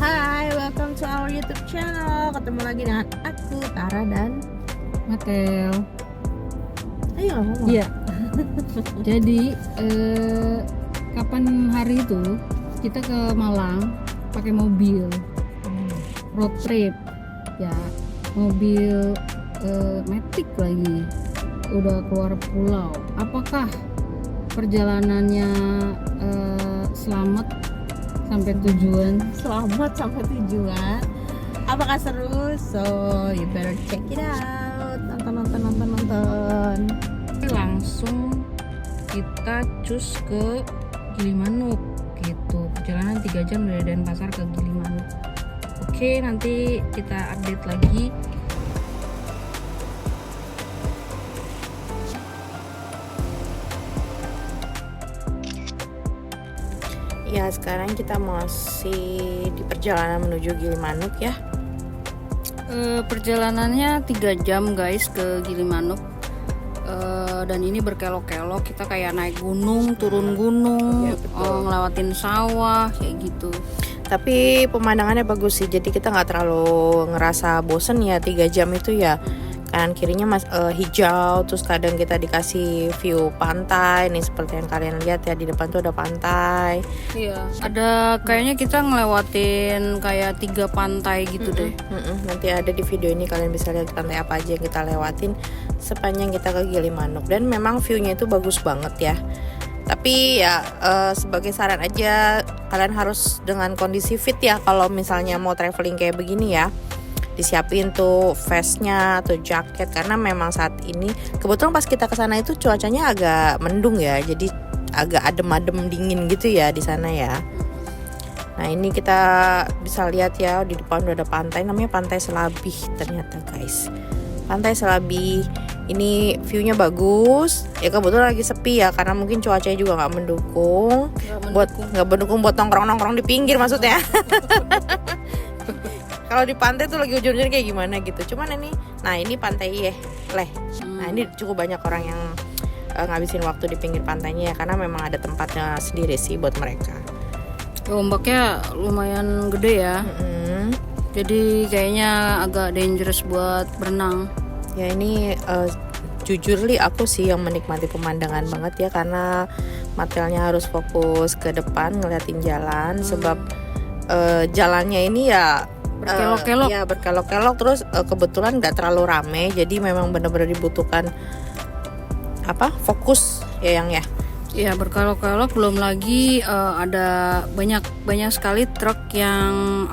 Hai, welcome to our YouTube channel. Ketemu lagi dengan aku, Tara dan Matel. Ayo ngomong. Iya. Jadi kapan hari itu kita ke Malang pakai mobil road trip ya, mobil Matic lagi. Udah keluar pulau. Apakah perjalanannya selamat sampai tujuan? Selamat sampai tujuan. Apakah seru? So you better check it out. Nonton. Langsung kita cus ke Gilimanuk gitu. Perjalanan 3 jam dari Denpasar ke Gilimanuk. Oke, nanti kita update lagi. Ya, sekarang kita masih di perjalanan menuju Gilimanuk ya. Perjalanannya 3 jam guys ke Gilimanuk. Dan ini berkelok-kelok, kita kayak naik gunung, turun gunung, Ya, betul. ngelewatin sawah kayak gitu. Tapi pemandangannya bagus sih, jadi kita nggak terlalu ngerasa bosen ya 3 jam itu ya. Kanan kirinya hijau, terus kadang kita dikasih view pantai nih seperti yang kalian lihat ya, di depan tuh ada pantai. Iya, ada kayaknya kita ngelewatin kayak 3 pantai gitu deh. Nanti ada di video ini, kalian bisa lihat pantai apa aja yang kita lewatin sepanjang kita ke Gilimanuk, dan memang viewnya itu bagus banget ya. Tapi ya sebagai saran aja, kalian harus dengan kondisi fit ya kalau misalnya mau traveling kayak begini ya. Disiapin tuh vestnya atau jaket, karena memang saat ini kebetulan pas kita kesana itu cuacanya agak mendung ya, jadi agak adem-adem dingin gitu ya di sana ya. Nah ini kita bisa lihat ya, di depan udah ada pantai, namanya Pantai Selabih ternyata guys. Pantai Selabih ini viewnya bagus ya, kebetulan lagi sepi ya karena mungkin cuacanya juga nggak mendukung. Nggak mendukung buat nongkrong di pinggir maksudnya. Kalau di pantai tuh lagi hujan-hujan kayak gimana gitu. Cuman ini pantai Leh. Nah ini cukup banyak orang yang ngabisin waktu di pinggir pantainya ya, karena memang ada tempatnya sendiri sih buat mereka. Ombaknya lumayan gede ya. Jadi kayaknya agak dangerous buat berenang. Ya ini jujur aku sih yang menikmati pemandangan banget ya, karena Matelnya harus fokus ke depan ngeliatin jalan. Sebab jalannya ini ya berkelok-kelok. Ya berkelok-kelok, terus kebetulan nggak terlalu rame, jadi memang benar-benar dibutuhkan fokus ya yang ya. Ya berkelok-kelok, belum lagi ada banyak sekali truk yang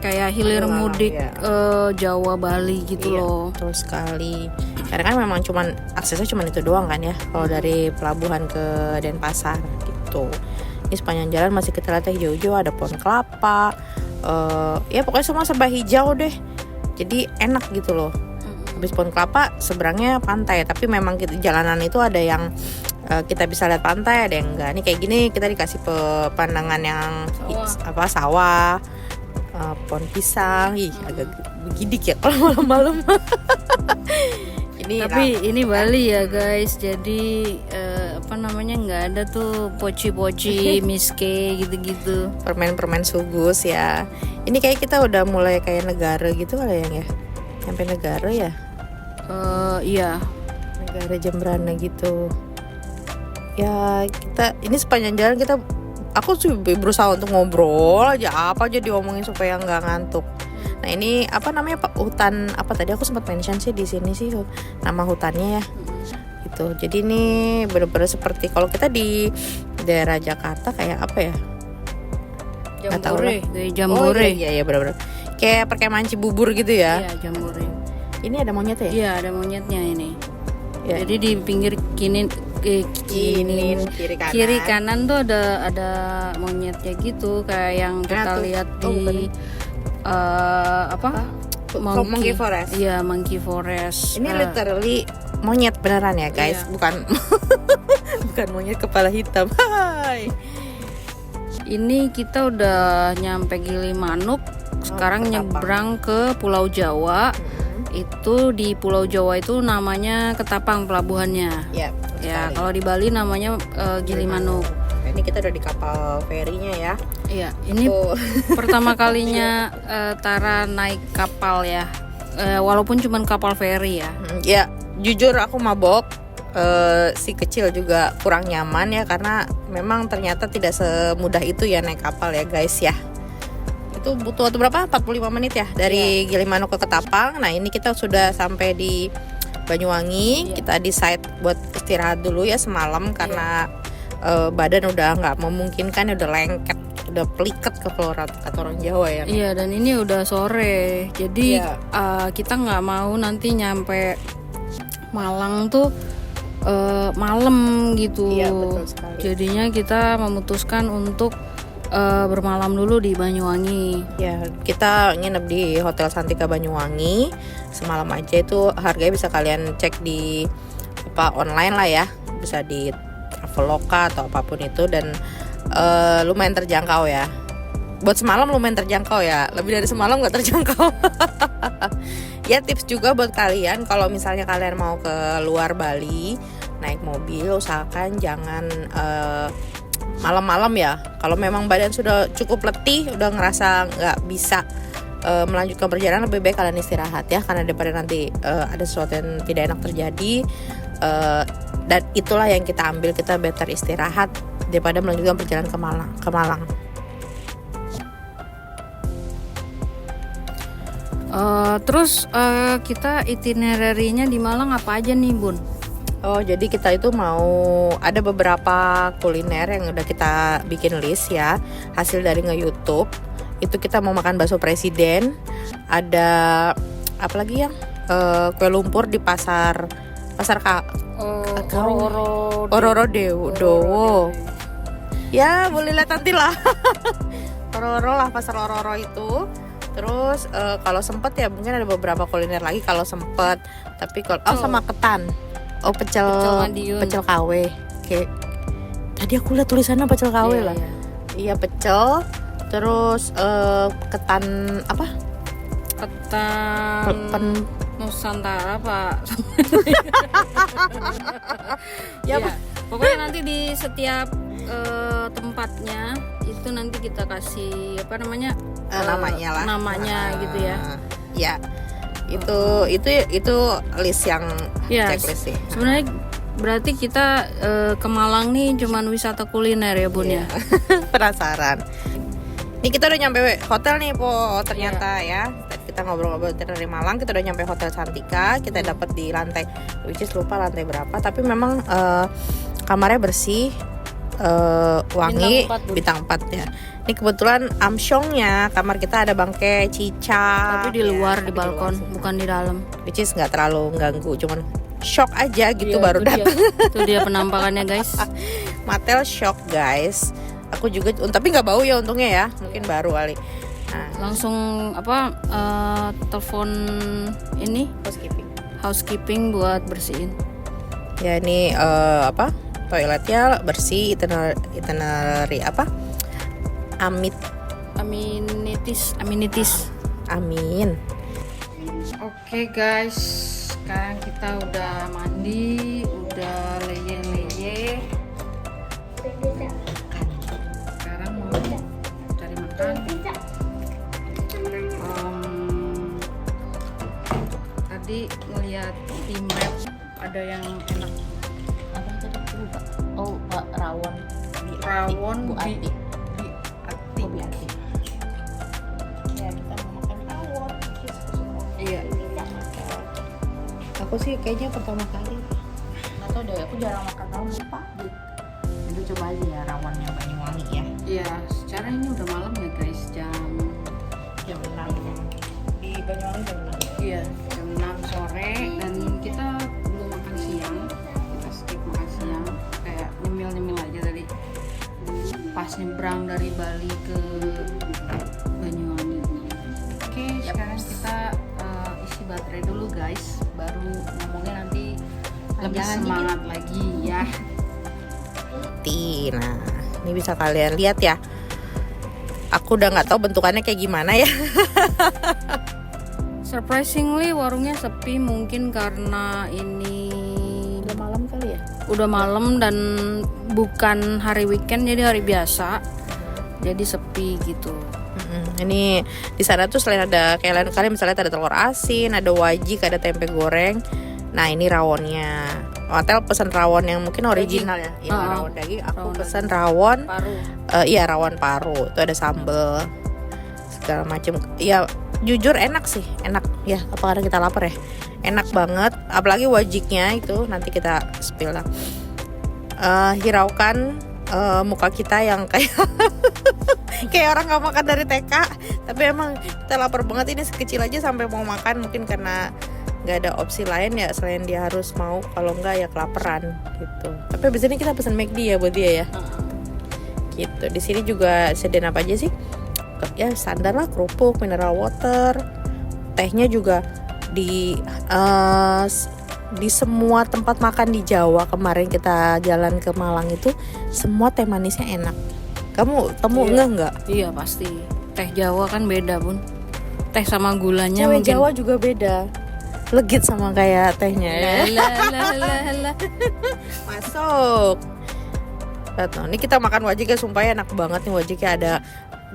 kayak hilir mudik Jawa Bali gitu loh. Betul sekali. Karena kan memang aksesnya itu doang kan ya, kalau dari pelabuhan ke Denpasar gitu. Ini sepanjang jalan masih kita lihat hijau-hijau, ada pohon kelapa. Ya pokoknya semua serba hijau deh, jadi enak gitu loh. Habis pohon kelapa seberangnya pantai, tapi memang jalanan itu ada yang kita bisa lihat pantai, ada yang enggak. Nih kayak gini kita dikasih pandangan yang sawah, pohon pisang. Agak begidik ya kalau malam-malam. Ini Bali ya guys, jadi nggak ada tuh poci-poci, miske gitu-gitu. Permen-permen sugus ya. Ini kayak kita udah mulai kayak negara gitu kali ya. Sampai negara ya. Iya. Negara Jembrana gitu. Ya kita ini sepanjang jalan aku sih berusaha untuk ngobrol aja, apa aja diomongin supaya nggak ngantuk. Nah ini hutan tadi aku sempat mention sih di sini sih nama hutannya ya. Gitu. Jadi ini benar-benar seperti kalau kita di daerah Jakarta kayak apa ya? Jambore, kayak Jambore. Oh iya benar-benar. Kayak perkemahan Cibubur gitu ya. Iya, Jambore. Ini ada monyet ya? Iya, ada monyetnya ini. Ya. Jadi di pinggir kiri kanan tuh ada monyetnya gitu, kayak yang kita lihat di Monkey Forest. Iya, Monkey Forest. Ini literally monyet beneran ya guys, iya. bukan monyet kepala hitam. Hai. Ini kita udah nyampe Gilimanuk, sekarang nyebrang ke Pulau Jawa. Itu di Pulau Jawa itu namanya Ketapang pelabuhannya. Ya, Ya, kalau di Bali namanya Gilimanuk. Ini kita udah di kapal ferinya ya. Iya, ini Tuh. pertama kalinya Tara naik kapal ya. Walaupun cuman kapal feri ya. Ya, jujur aku mabok. Si kecil juga kurang nyaman ya, karena memang ternyata tidak semudah itu ya naik kapal ya guys ya. Itu butuh waktu berapa? 45 menit ya dari Gilimanuk ke Ketapang. Nah ini kita sudah sampai di Banyuwangi. Kita decide buat istirahat dulu ya semalam, karena badan udah nggak memungkinkan, udah lengket, udah peliket ke flora kata orang Jawa ya. Iya, dan ini udah sore, jadi Iya. kita nggak mau nanti nyampe Malang tuh malam gitu. Iya, betul sekali. Jadinya kita memutuskan untuk bermalam dulu di Banyuwangi. Ya, kita nginep di Hotel Santika Banyuwangi semalam aja. Itu harganya bisa kalian cek di online lah ya, bisa di Traveloka atau apapun itu, dan lumayan terjangkau ya. Buat semalam lumayan terjangkau ya, lebih dari semalam nggak terjangkau. Ya, tips juga buat kalian kalau misalnya kalian mau ke luar Bali naik mobil, usahakan jangan malam-malam ya. Kalau memang badan sudah cukup letih, udah ngerasa nggak bisa melanjutkan perjalanan, lebih baik kalian istirahat ya, karena daripada nanti ada sesuatu yang tidak enak terjadi. Dan itulah yang kita ambil, kita better istirahat daripada melanjutkan perjalanan ke Malang. Terus kita itinerary-nya di Malang apa aja nih Bun? Oh, jadi kita itu mau ada beberapa kuliner yang udah kita bikin list ya, hasil dari nge-YouTube. Itu kita mau makan bakso presiden, ada apa lagi ya, kue lumpur di pasar Ororo Dowo. Ya, boleh lihat nanti lah. Ororo lah, pasar Ororo itu. Terus kalau sempet ya mungkin ada beberapa kuliner lagi kalau sempet. Tapi kalau sama ketan. Oh, pecel Madiun. pecel KW. Oke. Tadi aku lihat tulisannya pecel KW Iya, lah. iya. Iya, pecel. Terus ketan apa? Ketan Nusantara Pak. Ya, Ya, pokoknya nanti di setiap tempatnya itu nanti kita kasih apa namanya namanya lah. namanya gitu ya. Ya. Itu list yang Ya, checklist sih. sebenarnya berarti kita ke Malang nih cuman wisata kuliner ya Bun ya. Penasaran. Ini kita udah nyampe hotel nih Po, ternyata ya. Kita ngobrol-ngobrol dari Malang, kita udah nyampe Hotel Santika. Kita dapat di lantai, which is lupa lantai berapa, tapi memang kamarnya bersih, wangi, bintang 4 ya. Ini kebetulan amsyongnya kamar kita ada bangkai cica. Tapi di luar ya, di tapi balkon, luar sih. bukan di dalam. Which is nggak terlalu ganggu, cuman shock aja gitu Iya, baru itu dia. datang. Itu dia penampakannya guys. Matel shock guys. Aku juga, tapi nggak bau ya untungnya ya, mungkin baru kali. Nah, Langsung telepon ini housekeeping buat bersihin. ya ini toiletnya bersih, itinerary apa? Amenities. Amin. Oke guys, sekarang kita udah mandi, udah leye-leye. Sekarang mau cari makan. Tadi ngeliat di map ada yang enak. Apa tadi aku lupa? Oh, rawon. Rawon Bu Ati. Bi Ati. Bu Ati. Ya, kita mau makan rawon. Iya. Aku sih kayaknya pertama kali. Nggak tahu deh, aku jarang makan rawon, lupa. Itu coba aja ya rawonnya Banyuwangi ya. Iya, secara ini udah malam ya guys, jam 6 di Banyuwangi jam 6. Iya, jam 6 sore dan kita belum makan siang. Kita skip makan siang, kayak nyemil-nyemil aja tadi. Pas nyebrang dari Bali ke Banyuwangi. Oke, sekarang kita isi baterai dulu guys, baru ngomongnya nanti lebih Panjangan semangat lagi ya. Nah, ini bisa kalian lihat ya. Aku udah nggak tahu bentukannya kayak gimana ya. Surprisingly warungnya sepi, mungkin karena ini Udah malam kali ya. udah malam dan bukan hari weekend, jadi hari biasa, jadi sepi gitu. Ini di sana tuh selain ada kayak kalian misalnya ada telur asin, ada wajik, ada tempe goreng. Nah ini rawonnya. Hotel pesan rawon yang mungkin original ya. Iya rawon daging. Aku pesan rawon paru. Iya rawon paru. Itu ada sambel segala macam. Ya jujur enak sih, enak ya. Apa karena kita lapar ya? Enak banget. Apalagi wajiknya itu nanti kita spill lah. Hiraukan muka kita yang kayak kayak orang nggak makan dari TK. Tapi emang kita lapar banget, ini sekecil aja sampai mau makan, mungkin karena nggak ada opsi lain ya selain dia harus mau, kalau nggak ya kelaparan gitu. Tapi abis ini kita pesan McD ya buat dia ya. Gitu. Di sini juga sediain apa aja sih? Ya standar lah, kerupuk, mineral water, tehnya juga di semua tempat makan di Jawa. Kemarin kita jalan ke Malang itu semua teh manisnya enak. Kamu nggak? Iya pasti. Teh Jawa kan beda Bun. Teh sama gulanya Cewek mungkin. Jawa juga beda. Legit sama kayak tehnya ya. Lah. Masuk. Nah, ini kita makan wajiknya, sumpah enak banget nih wajiknya, ada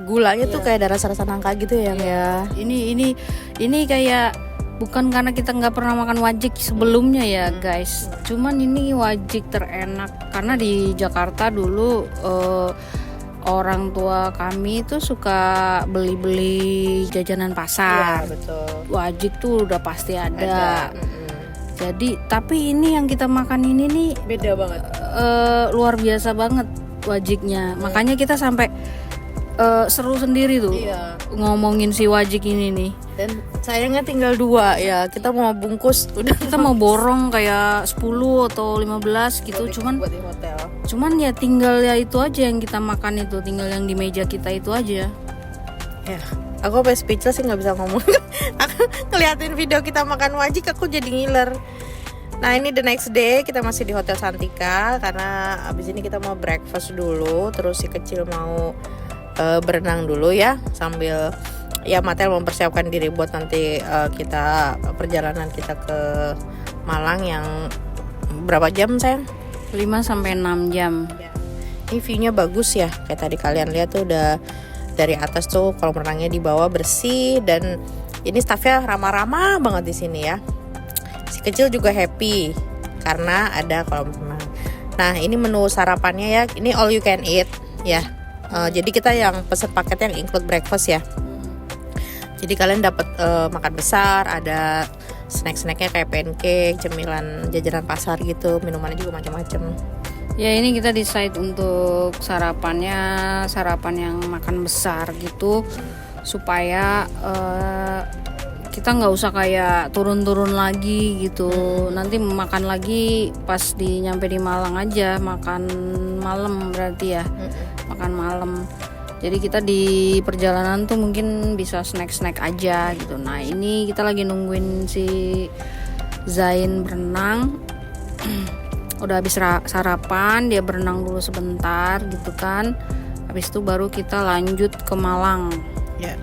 gulanya tuh kayak ada rasa-rasa nangka gitu ya. Ya. Ini kayak bukan karena kita nggak pernah makan wajik sebelumnya ya guys. Cuman ini wajik terenak karena di Jakarta dulu orang tua kami tuh suka beli-beli jajanan pasar. Iya, betul. Wajik tuh udah pasti ada. Jadi tapi ini yang kita makan ini nih Beda banget. Luar biasa banget wajiknya. Makanya kita sampai seru sendiri tuh ngomongin si wajik ini nih. Dan sayangnya tinggal 2 ya. Kita mau bungkus udah Kita mau borong kayak 10 atau 15 gitu. buat di hotel. Cuman ya tinggal ya itu aja yang kita makan itu, tinggal yang di meja kita itu aja. Ya, aku sampai speechless sih, nggak bisa ngomong. Aku ngeliatin video kita makan wajik aku jadi ngiler. Nah ini the next day kita masih di Hotel Santika karena abis ini kita mau breakfast dulu, terus si kecil mau berenang dulu ya, sambil ya Matel mempersiapkan diri buat nanti kita perjalanan kita ke Malang yang berapa jam sayang? 5-6 jam. Ini view-nya bagus ya, kayak tadi kalian lihat tuh udah dari atas tuh kolam renangnya di bawah bersih, dan ini staffnya ramah-ramah banget di sini ya. Si kecil juga happy karena ada kolam renang. Nah ini menu sarapannya ya, ini all you can eat ya. Jadi kita yang pesen paket yang include breakfast ya. Jadi kalian dapat makan besar, ada snack-snacknya kayak pancake, cemilan jajanan pasar gitu, minumannya juga macam-macam. Ya ini kita decide untuk sarapan yang makan besar gitu, supaya kita nggak usah kayak turun-turun lagi gitu. Nanti makan lagi pas nyampe di Malang aja, makan malam berarti ya, makan malam. Jadi kita di perjalanan tuh mungkin bisa snack-snack aja gitu. Nah ini kita lagi nungguin si Zain berenang. Udah habis sarapan, dia berenang dulu sebentar gitu kan. Habis itu baru kita lanjut ke Malang. Ya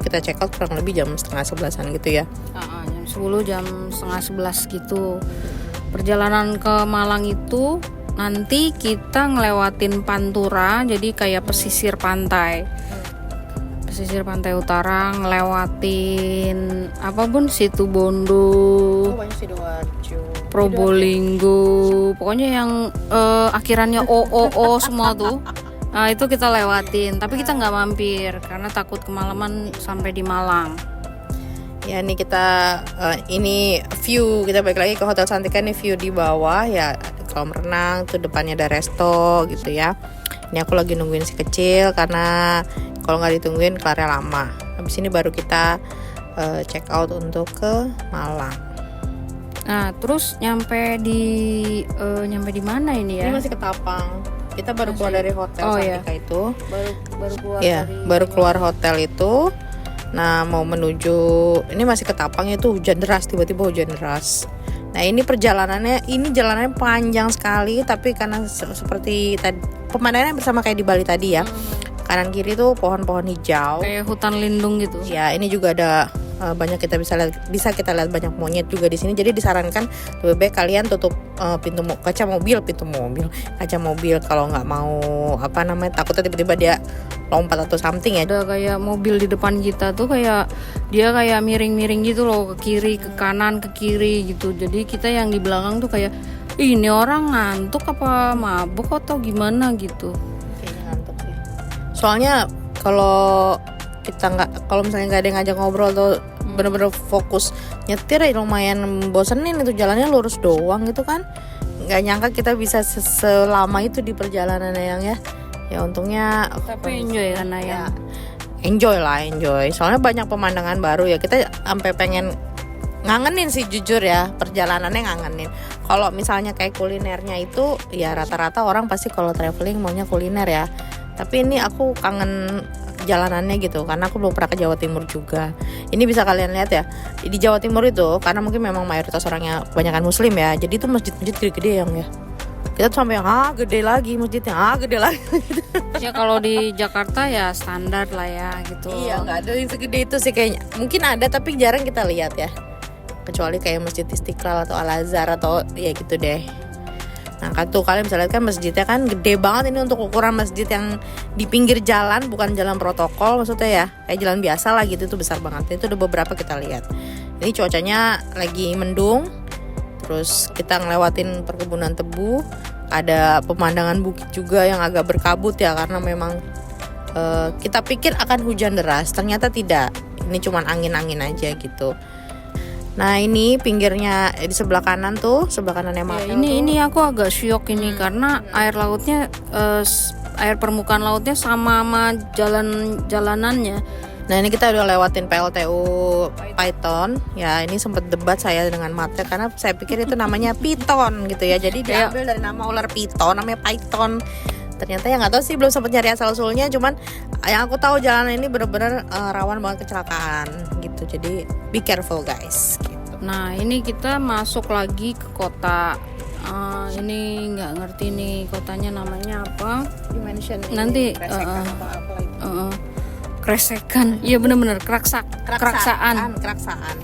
kita check out kurang lebih jam 10:30 gitu ya. Jam 10, jam 10:30 gitu. Perjalanan ke Malang itu nanti kita ngelewatin Pantura, jadi kayak pesisir pantai utara, ngelewatin apa Bun, Situbondo, Probolinggo, pokoknya yang akhirannya o semua tuh. Nah itu kita lewatin, tapi kita nggak mampir karena takut kemalaman sampai di Malang. Ya ini kita ini view, kita balik lagi ke Hotel Santika, nih view di bawah ya, kolam renang tuh depannya ada resto gitu ya. Ini aku lagi nungguin si kecil karena kalau nggak ditungguin kelarnya lama. Habis ini baru kita check out untuk ke Malang. Nah terus nyampe di mana ini ya? Ini masih Ketapang. Kita baru keluar dari hotel Santika itu. Baru keluar baru keluar hotel itu. Nah mau menuju, ini masih Ketapang, itu hujan deras, tiba-tiba hujan deras. Nah ini jalanannya panjang sekali, tapi karena seperti tadi pemandangannya bersama kayak di Bali tadi ya. Kanan kiri tuh pohon-pohon hijau. Kayak hutan lindung gitu. Ya ini juga ada banyak bisa kita lihat banyak monyet juga di sini. Jadi disarankan lebih baik kalian tutup kaca mobil kalau nggak mau takutnya tiba-tiba dia lompat atau something ya. Ada kayak mobil di depan kita tuh kayak dia kayak miring-miring gitu loh, ke kiri, ke kanan, ke kiri gitu. Jadi kita yang di belakang tuh kayak ini orang ngantuk apa mabuk atau gimana gitu. Kayaknya ngantuk sih. Soalnya kalau misalnya nggak ada yang ngajak ngobrol tuh bener-bener fokus nyetir ya lumayan bosenin, itu jalannya lurus doang gitu kan. Nggak nyangka kita bisa selama itu di perjalanan ya. Ya untungnya Tapi enjoy kan ya. Enjoy. Soalnya banyak pemandangan baru ya. Kita sampai pengen ngangenin sih jujur ya, perjalanannya ngangenin. Kalau misalnya kayak kulinernya itu ya rata-rata orang pasti kalau traveling maunya kuliner ya. Tapi ini aku kangen jalanannya gitu, karena aku belum pernah ke Jawa Timur juga. Ini bisa kalian lihat ya, di Jawa Timur itu karena mungkin memang mayoritas orangnya kebanyakan muslim ya, jadi itu masjid-masjid gede-gede yang ya. Kita tuh sampai yang gede lagi masjidnya, gede lagi. Ya kalau di Jakarta ya standar lah ya gitu. Iya, nggak ada yang segede itu sih kayaknya. Mungkin ada tapi jarang kita lihat ya. Kecuali kayak Masjid Istiqlal atau Al Azhar atau ya gitu deh. Nah kan tuh kalian bisa lihat kan masjidnya kan gede banget, ini untuk ukuran masjid yang di pinggir jalan, bukan jalan protokol maksudnya ya, kayak jalan biasa lah gitu, itu besar banget. Itu udah beberapa kita lihat. Ini cuacanya lagi mendung, terus kita ngelewatin perkebunan tebu, ada pemandangan bukit juga yang agak berkabut ya, karena memang kita pikir akan hujan deras, ternyata tidak, ini cuman angin-angin aja gitu. Nah ini pinggirnya di sebelah kanan tuh, sebelah kanannya Matel ya, ini aku agak syok ini karena air lautnya air permukaan lautnya sama jalanannya. Nah ini kita udah lewatin PLTU Python ya. Ini sempat debat saya dengan Matel karena saya pikir itu namanya Python gitu ya. Jadi diambil dari nama ular piton, namanya Python. Ternyata ya nggak tahu sih, belum sempat nyari asal usulnya. Cuman yang aku tahu jalanan ini bener-bener rawan banget kecelakaan gitu. Jadi be careful guys. Gitu. Nah ini kita masuk lagi ke kota. Ini nggak ngerti nih kotanya namanya apa. Dimension nanti Kresekan. Iya bener-bener Keraksaan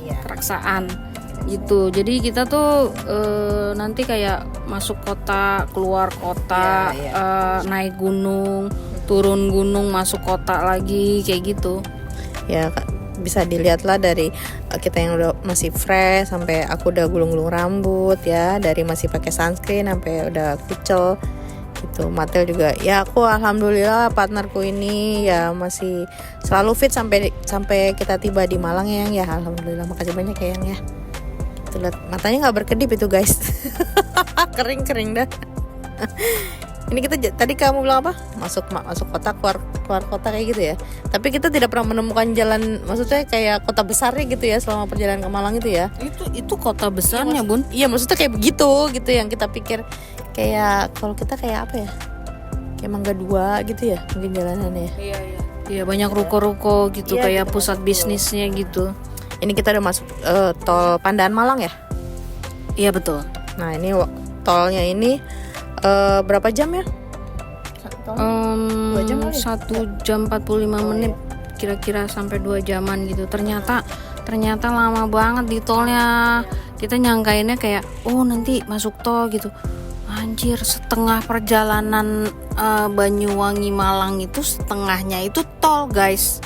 ya. Keraksaan gitu. Jadi kita tuh nanti kayak masuk kota, keluar kota, naik gunung, turun gunung, masuk kota lagi kayak gitu. Ya bisa dilihat lah dari kita yang udah masih fresh sampai aku udah gulung-gulung rambut ya, dari masih pakai sunscreen sampai udah kucel gitu. Matel juga ya, aku alhamdulillah partnerku ini ya masih selalu fit sampai kita tiba di Malang ya alhamdulillah, makasih banyak ya Yang ya. Gitu, lihat matanya nggak berkedip itu guys. kering dah. Ini kita tadi kamu bilang apa? Masuk kota, keluar kota kayak gitu ya. Tapi kita tidak pernah menemukan jalan, maksudnya kayak kota besarnya gitu ya selama perjalanan ke Malang itu ya. Itu kota besarnya, Bun. Iya, maksudnya kayak begitu gitu yang kita pikir kayak kalau kita kayak apa ya? Kayak Mangga 2 gitu ya mungkin jalanannya. Iya, banyak ruko-ruko gitu kayak gitu, pusat bisnisnya gitu. Ini kita udah masuk tol Pandaan Malang ya? Iya, betul. Nah, ini tolnya ini berapa jam ya? 2 jam kali? 1 jam 45 menit kira-kira sampai 2 jaman gitu. Ternyata lama banget di tolnya. Kita nyangkainnya kayak nanti masuk tol gitu. Anjir, setengah perjalanan Banyuwangi Malang itu setengahnya itu tol guys.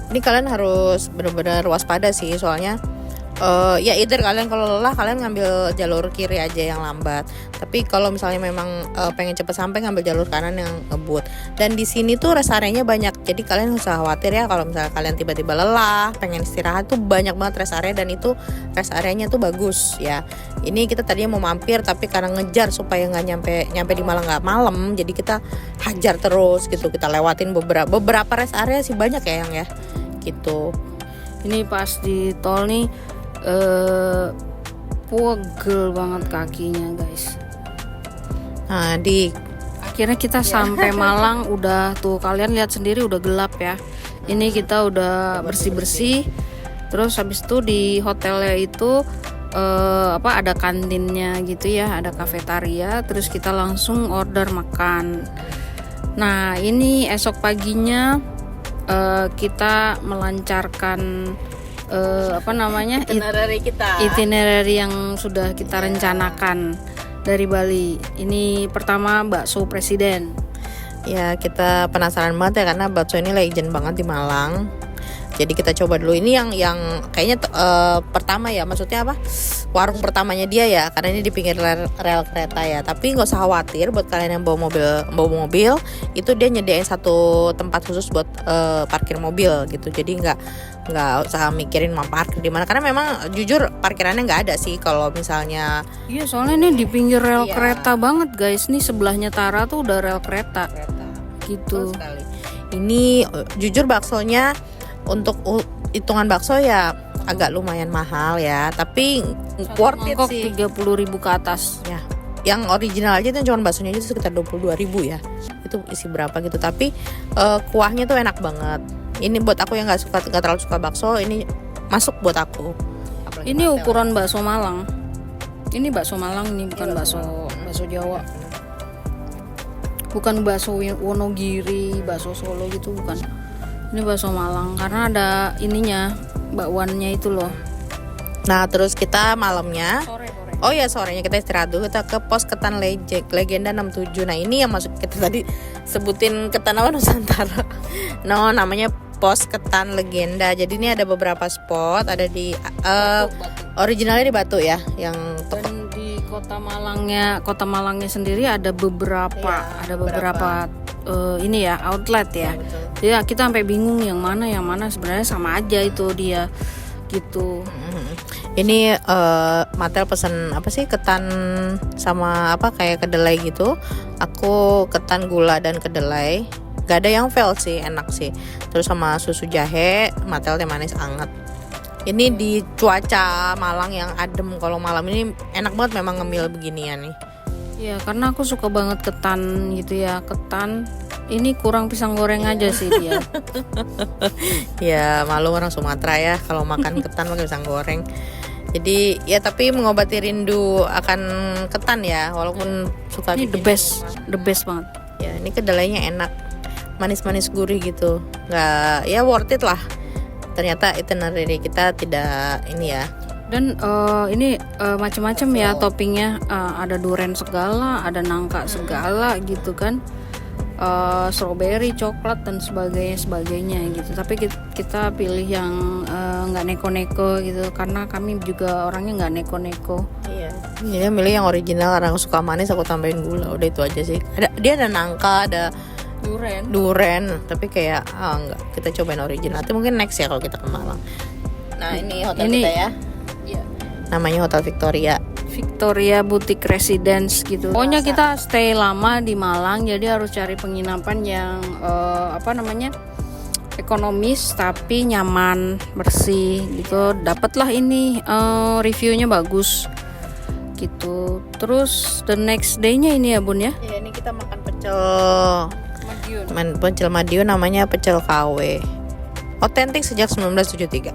Ini kalian harus benar-benar waspada sih, soalnya ya either kalian kalau lelah kalian ngambil jalur kiri aja yang lambat, tapi kalau misalnya memang pengen cepet sampai ngambil jalur kanan yang ngebut. Dan di sini tuh rest area-nya banyak, jadi kalian nggak usah khawatir ya kalau misalnya kalian tiba-tiba lelah pengen istirahat, tuh banyak banget rest area dan itu rest area-nya tuh bagus ya. Ini kita tadinya mau mampir tapi karena ngejar supaya nggak nyampe di Malang nggak malam, jadi kita hajar terus gitu. Kita lewatin beberapa rest area sih banyak ya Yang ya gitu. Ini pas di tol nih pegel banget kakinya guys. Nah akhirnya kita sampai Malang, udah tuh kalian lihat sendiri udah gelap ya. Ini kita udah bersih-bersih. Terus habis itu di hotelnya itu ada kantinnya gitu ya, ada kafetaria. Terus kita langsung order makan. Nah ini esok paginya kita melancarkan apa namanya itinerary kita. itinerary yang sudah kita rencanakan dari Bali. Ini pertama bakso presiden. Ya kita penasaran banget ya karena bakso ini legend banget di Malang. Jadi kita coba dulu ini yang kayaknya pertama ya, maksudnya apa, warung pertamanya dia ya, karena ini di pinggir rel kereta ya. Tapi nggak usah khawatir buat kalian yang bawa mobil itu dia nyediain satu tempat khusus buat parkir mobil gitu. Jadi nggak usah mikirin mau parkir di mana, karena memang jujur parkirannya nggak ada sih kalau misalnya. Iya, soalnya ini di pinggir rel kereta banget guys. Nih sebelahnya Tara tuh udah rel kereta. Gitu. Sekali. Ini jujur baksonya untuk hitungan bakso ya agak lumayan mahal ya, tapi worth it sih. 30.000 ke atas. Ya, yang original aja itu cuma baksonya aja sekitar 22.000 ya. Itu isi berapa gitu, tapi kuahnya tuh enak banget. Ini buat aku yang nggak terlalu suka bakso, ini masuk buat aku. Apalagi Ini ukuran bakso Malang. Ini bakso Malang, ini bukan bakso Jawa. Bukan bakso Wonogiri, bakso Solo gitu, bukan. Ini bakso Malang karena ada ininya, bakwannya itu loh. Nah, terus kita malamnya Sore. Oh ya, sorenya kita istirahat dulu, kita ke pos Ketan Legenda 67. Nah, ini yang masuk kita tadi sebutin Ketan apa Nusantara. No, namanya pos Ketan Legenda. Jadi ini ada beberapa spot, ada di originalnya di Batu ya, yang Dan di Kota Malangnya sendiri ada beberapa, ini ya outlet ya. Jadi kita sampai bingung yang mana sebenarnya sama aja itu dia gitu. Ini Matel pesen apa sih, ketan sama apa kayak kedelai gitu. Aku ketan gula dan kedelai. Gak ada yang fail sih, enak sih. Terus sama susu jahe, Matel teh manis anget. Ini di cuaca Malang yang adem, kalau malam ini enak banget memang ngemil beginian nih. Ya karena aku suka banget ketan gitu ya, ketan. Ini kurang pisang goreng aja sih dia. Ya malu orang Sumatera ya kalau makan ketan pakai pisang goreng. Jadi ya tapi mengobati rindu akan ketan ya, walaupun suka Ini the best banget. Ya ini kedelainya enak, manis-manis gurih gitu, nggak ya worth it lah. Ternyata itinerary kita tidak ini ya. Dan ini macam-macam ya toppingnya, ada duren segala, ada nangka segala gitu kan, strawberry, coklat dan sebagainya gitu. Tapi kita pilih yang nggak neko-neko gitu, karena kami juga orangnya nggak neko-neko. Iya. Jadi milih yang original karena aku suka manis, aku tambahin gula, udah itu aja sih. Dia ada nangka, ada duren, tapi kayak enggak, kita cobain original. Nanti mungkin next ya kalau kita ke Malang. Nah ini hotel kita ya. Iya. Namanya Hotel Victoria Boutique Residence gitu. Pokoknya kita stay lama di Malang, jadi harus cari penginapan yang ekonomis tapi nyaman, bersih gitu. Dapatlah ini reviewnya bagus gitu. Terus the next day-nya ini ya Bun ya. Iya, ini kita makan pecel Madiun, namanya pecel KW. Otentik sejak 1973.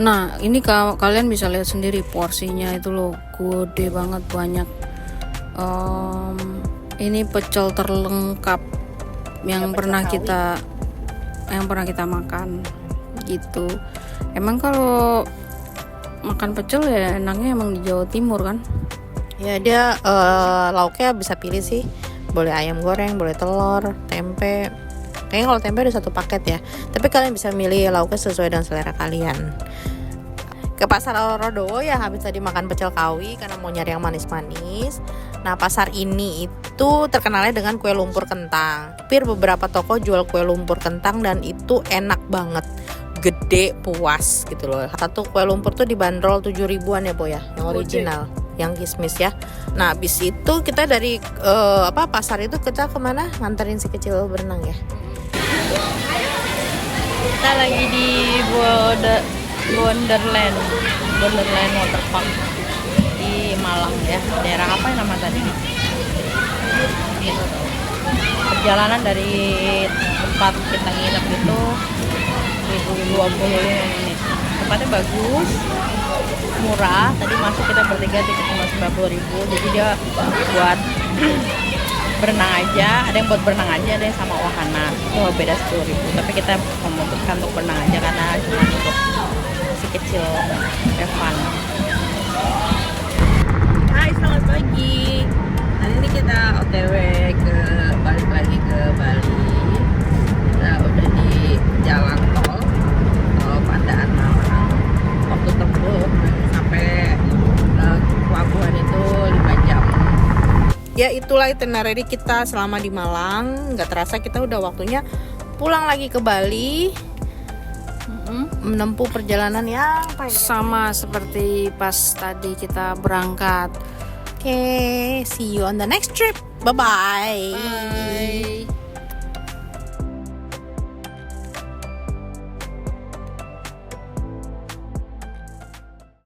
Nah ini kalian bisa lihat sendiri porsinya itu loh, gede banget, banyak. Ini pecel terlengkap yang pernah kita makan gitu. Emang kalau makan pecel ya enaknya emang di Jawa Timur kan? Ya dia lauknya bisa pilih sih, boleh ayam goreng, boleh telur, tempe. Kayaknya kalau tempe udah satu paket ya. Tapi kalian bisa milih lauknya sesuai dengan selera kalian. Ke Pasar Rodowo ya, habis tadi makan pecel kawi karena mau nyari yang manis-manis. Nah pasar ini itu terkenalnya dengan kue lumpur kentang. Hampir beberapa toko jual kue lumpur kentang dan itu enak banget, gede, puas gitu loh. Satu kue lumpur tuh dibanderol 7.000-an ya Bu ya, yang original, yang kismis ya. Nah habis itu kita dari pasar itu kita kemana? Nganterin si kecil berenang ya. Kita lagi di Wonderland Waterpark di Malang ya. Daerah apa yang nama tadi? Gitu. Perjalanan dari tempat kita nginep itu 1025 menit. Tempatnya bagus, murah. Tadi masuk kita bertiga tiket cuma 90.000. Jadi dia buat berenang aja, ada yang buat berenang aja, ada yang sama wahana. Itu beda 10.000. Tapi kita memutuskan untuk berenang aja karena cuma untuk kecil. Evan. Hai, selamat pagi. Hari ini kita OTW balik lagi ke Bali. Kita udah di jalan tol Pandaan Malang. Waktu tempuh sampai pelabuhan itu 5 jam. Ya itulah itinerary kita selama di Malang. Nggak terasa kita udah waktunya pulang lagi ke Bali. Menempuh perjalanan yang Sama seperti pas tadi kita berangkat. Oke, see you on the next trip. Bye-bye. Bye.